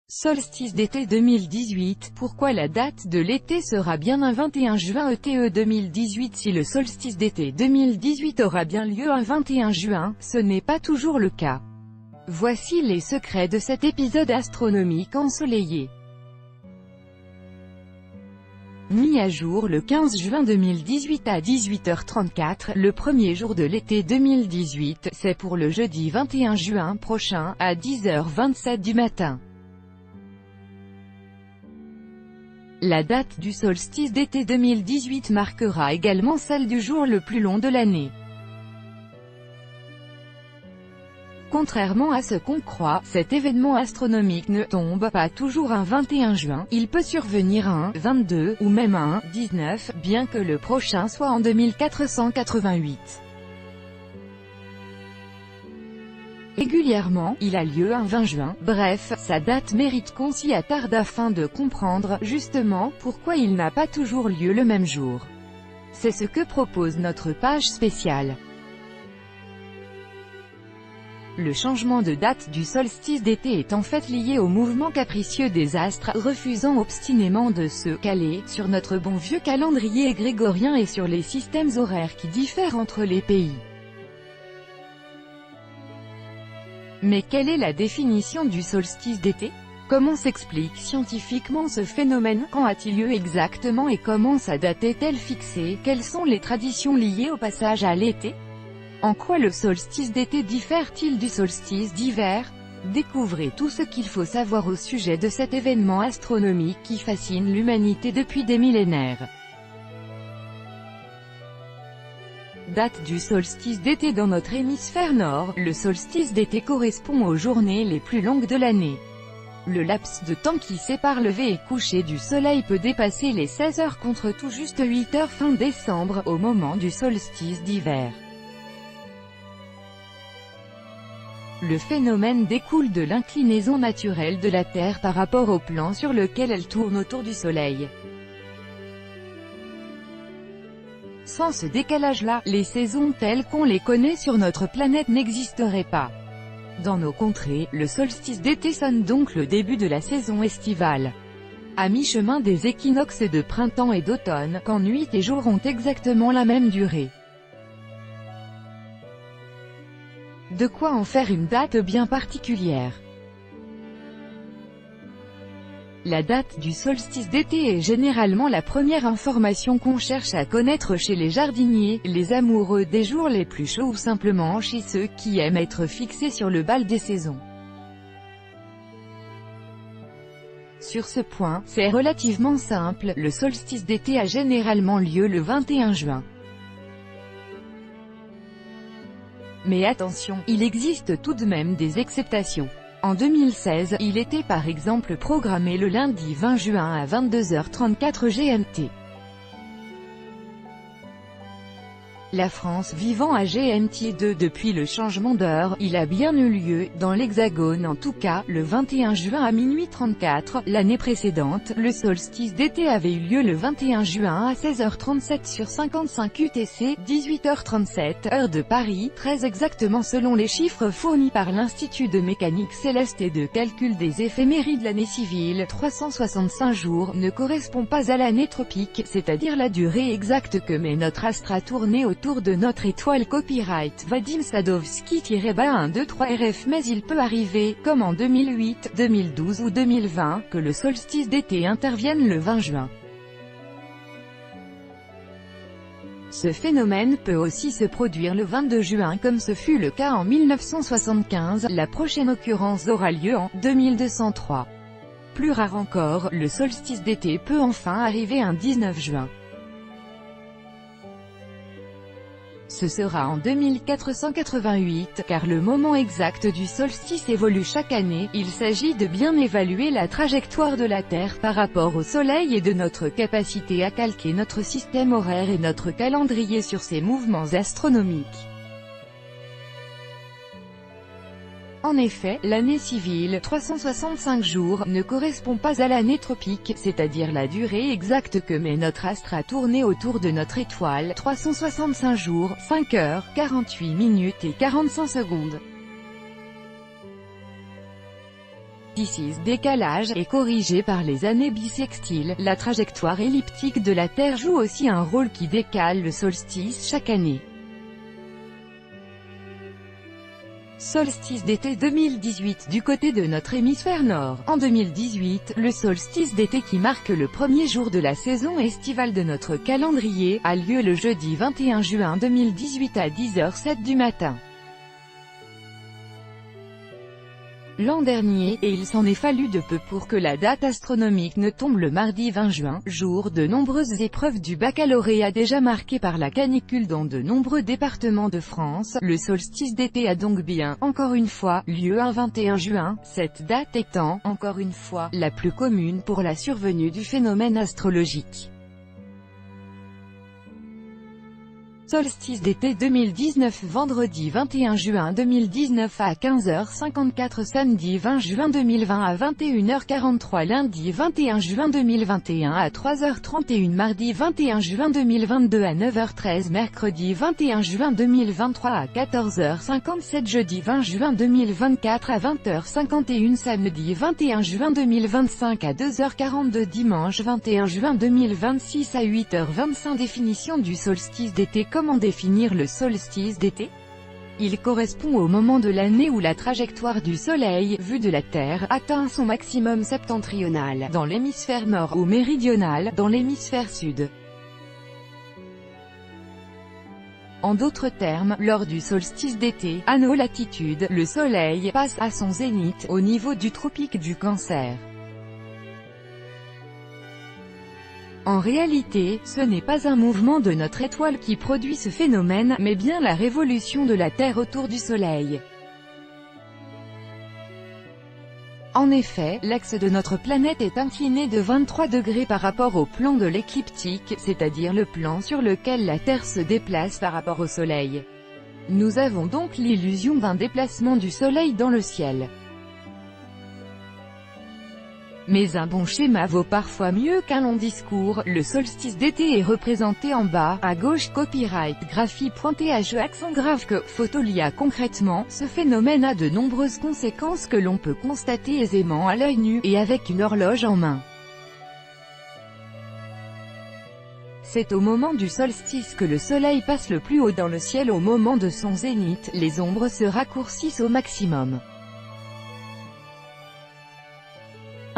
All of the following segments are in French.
Solstice d'été 2018, pourquoi la date de l'été sera bien un 21 juin ETE 2018? Si le solstice d'été 2018 aura bien lieu un 21 juin, ce n'est pas toujours le cas. Voici les secrets de cet épisode astronomique ensoleillé. Mis à jour le 15 juin 2018 à 18h34, le premier jour de l'été 2018, c'est pour le jeudi 21 juin prochain, à 10h27 du matin. La date du solstice d'été 2018 marquera également celle du jour le plus long de l'année. Contrairement à ce qu'on croit, cet événement astronomique ne tombe pas toujours un 21 juin, il peut survenir un 22, ou même un 19, bien que le prochain soit en 2488. Régulièrement, il a lieu un 20 juin, bref, sa date mérite qu'on s'y attarde afin de comprendre, justement, pourquoi il n'a pas toujours lieu le même jour. C'est ce que propose notre page spéciale. Le changement de date du solstice d'été est en fait lié au mouvement capricieux des astres, refusant obstinément de se caler sur notre bon vieux calendrier grégorien et sur les systèmes horaires qui diffèrent entre les pays. Mais quelle est la définition du solstice d'été? Comment s'explique scientifiquement ce phénomène? Quand a-t-il lieu exactement et comment sa date est-elle fixée? Quelles sont les traditions liées au passage à l'été? En quoi le solstice d'été diffère-t-il du solstice d'hiver? Découvrez tout ce qu'il faut savoir au sujet de cet événement astronomique qui fascine l'humanité depuis des millénaires. Date du solstice d'été dans notre hémisphère nord, le solstice d'été correspond aux journées les plus longues de l'année. Le laps de temps qui sépare lever et coucher du soleil peut dépasser les 16 heures contre tout juste 8 heures fin décembre, au moment du solstice d'hiver. Le phénomène découle de l'inclinaison naturelle de la Terre par rapport au plan sur lequel elle tourne autour du Soleil. Sans ce décalage-là, les saisons telles qu'on les connaît sur notre planète n'existeraient pas. Dans nos contrées, le solstice d'été sonne donc le début de la saison estivale. À mi-chemin des équinoxes de printemps et d'automne, quand nuit et jour ont exactement la même durée. De quoi en faire une date bien particulière. La date du solstice d'été est généralement la première information qu'on cherche à connaître chez les jardiniers, les amoureux des jours les plus chauds ou simplement chez ceux qui aiment être fixés sur le bal des saisons. Sur ce point, c'est relativement simple, le solstice d'été a généralement lieu le 21 juin. Mais attention, il existe tout de même des exceptions. En 2016, il était par exemple programmé le lundi 20 juin à 22h34 GMT. La France vivant à GMT2 depuis le changement d'heure, il a bien eu lieu, dans l'Hexagone en tout cas, le 21 juin à minuit 34. L'année précédente, le solstice d'été avait eu lieu le 21 juin à 16h37 sur 55 UTC, 18h37, heure de Paris, très exactement selon les chiffres fournis par l'Institut de mécanique céleste et de calcul des éphémérides. L'année civile, 365 jours, ne correspond pas à l'année tropique, c'est-à-dire la durée exacte que met notre astre à tourner autour de notre étoile. Copyright Vadim Sadovski-123 RF. Mais il peut arriver, comme en 2008, 2012 ou 2020, que le solstice d'été intervienne le 20 juin. Ce phénomène peut aussi se produire le 22 juin comme ce fut le cas en 1975, la prochaine occurrence aura lieu en 2203. Plus rare encore, le solstice d'été peut enfin arriver un 19 juin. Ce sera en 2488, car le moment exact du solstice évolue chaque année. Il s'agit de bien évaluer la trajectoire de la Terre par rapport au Soleil et de notre capacité à calquer notre système horaire et notre calendrier sur ces mouvements astronomiques. En effet, l'année civile, 365 jours, ne correspond pas à l'année tropique, c'est-à-dire la durée exacte que met notre astre à tourner autour de notre étoile, 365 jours, 5 heures, 48 minutes et 45 secondes. décalage est corrigé par les années bissextiles. La trajectoire elliptique de la Terre joue aussi un rôle qui décale le solstice chaque année. Solstice d'été 2018 du côté de notre hémisphère nord. En 2018, le solstice d'été qui marque le premier jour de la saison estivale de notre calendrier, a lieu le jeudi 21 juin 2018 à 10h07 du matin. L'an dernier, et il s'en est fallu de peu pour que la date astronomique ne tombe le mardi 20 juin, jour de nombreuses épreuves du baccalauréat déjà marqué par la canicule dans de nombreux départements de France, le solstice d'été a donc bien, encore une fois, lieu un 21 juin, cette date étant, encore une fois, la plus commune pour la survenue du phénomène astrologique. Solstice d'été 2019 vendredi 21 juin 2019 à 15h54 samedi 20 juin 2020 à 21h43 lundi 21 juin 2021 à 3h31 mardi 21 juin 2022 à 9h13 mercredi 21 juin 2023 à 14h57 jeudi 20 juin 2024 à 20h51 samedi 21 juin 2025 à 2h42 dimanche 21 juin 2026 à 8h25 Définition du solstice d'été. Comment définir le solstice d'été? Il correspond au moment de l'année où la trajectoire du Soleil, vue de la Terre, atteint son maximum septentrional, dans l'hémisphère nord, ou méridional, dans l'hémisphère sud. En d'autres termes, lors du solstice d'été, à nos latitudes, le Soleil passe à son zénith, au niveau du tropique du Cancer. En réalité, ce n'est pas un mouvement de notre étoile qui produit ce phénomène, mais bien la révolution de la Terre autour du Soleil. En effet, l'axe de notre planète est incliné de 23 degrés par rapport au plan de l'écliptique, c'est-à-dire le plan sur lequel la Terre se déplace par rapport au Soleil. Nous avons donc l'illusion d'un déplacement du Soleil dans le ciel. Mais un bon schéma vaut parfois mieux qu'un long discours. Le solstice d'été est représenté en bas, à gauche copyright graphie .th accent grave que Photolia. Concrètement, ce phénomène a de nombreuses conséquences que l'on peut constater aisément à l'œil nu, et avec une horloge en main. C'est au moment du solstice que le soleil passe le plus haut dans le ciel. Au moment de son zénith, les ombres se raccourcissent au maximum.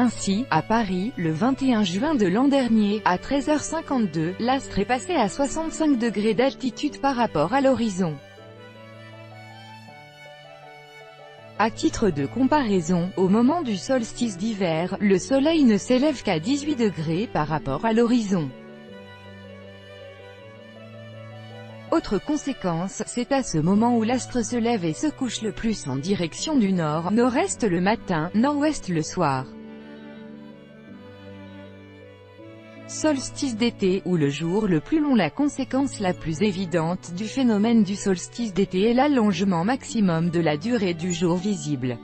Ainsi, à Paris, le 21 juin de l'an dernier, à 13h52, l'astre est passé à 65 degrés d'altitude par rapport à l'horizon. À titre de comparaison, au moment du solstice d'hiver, le soleil ne s'élève qu'à 18 degrés par rapport à l'horizon. Autre conséquence, c'est à ce moment où l'astre se lève et se couche le plus en direction du nord, nord-est le matin, nord-ouest le soir. Solstice d'été, ou le jour le plus long. La conséquence la plus évidente du phénomène du solstice d'été est l'allongement maximum de la durée du jour visible.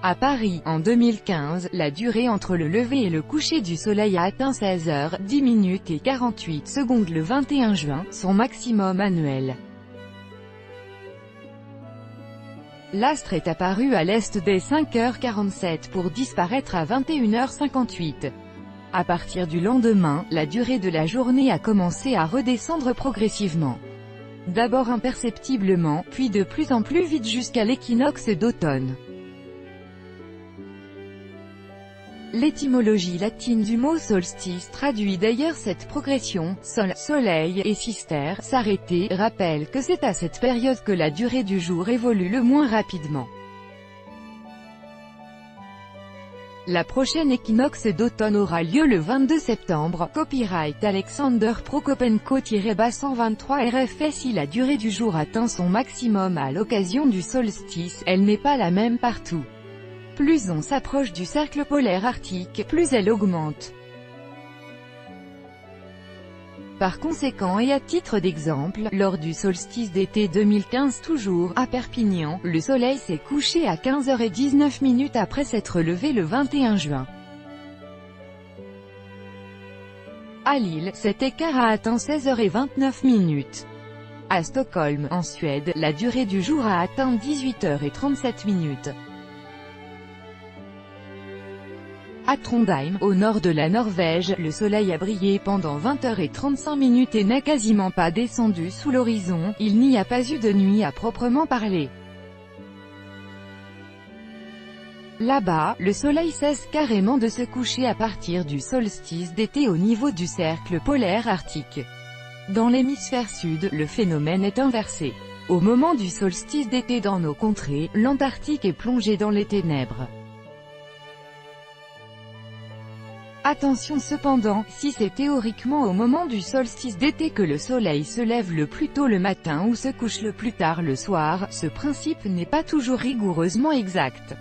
À Paris, en 2015, la durée entre le lever et le coucher du soleil a atteint 16h, 10 minutes et 48 secondes le 21 juin, son maximum annuel. L'astre est apparu à l'est dès 5h47 pour disparaître à 21h58. À partir du lendemain, la durée de la journée a commencé à redescendre progressivement. D'abord imperceptiblement, puis de plus en plus vite jusqu'à l'équinoxe d'automne. L'étymologie latine du mot solstice traduit d'ailleurs cette progression, sol, soleil, et sister, s'arrêter, rappelle que c'est à cette période que la durée du jour évolue le moins rapidement. La prochaine équinoxe d'automne aura lieu le 22 septembre, copyright Alexander Prokopenko-123 RFS. Si la durée du jour atteint son maximum à l'occasion du solstice, elle n'est pas la même partout. Plus on s'approche du cercle polaire arctique, plus elle augmente. Par conséquent et à titre d'exemple, lors du solstice d'été 2015 toujours, à Perpignan, le soleil s'est couché à 15h19 après s'être levé le 21 juin. À Lille, cet écart a atteint 16h29. À Stockholm, en Suède, la durée du jour a atteint 18h37. À Trondheim, au nord de la Norvège, le soleil a brillé pendant 20h35 et n'a quasiment pas descendu sous l'horizon. Il n'y a pas eu de nuit à proprement parler. Là-bas, le soleil cesse carrément de se coucher à partir du solstice d'été au niveau du cercle polaire arctique. Dans l'hémisphère sud, le phénomène est inversé. Au moment du solstice d'été dans nos contrées, l'Antarctique est plongé dans les ténèbres. Attention cependant, si c'est théoriquement au moment du solstice d'été que le soleil se lève le plus tôt le matin ou se couche le plus tard le soir, ce principe n'est pas toujours rigoureusement exact.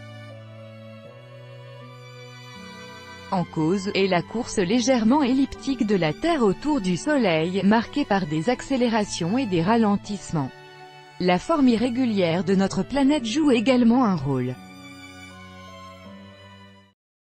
En cause est la course légèrement elliptique de la Terre autour du Soleil, marquée par des accélérations et des ralentissements. La forme irrégulière de notre planète joue également un rôle.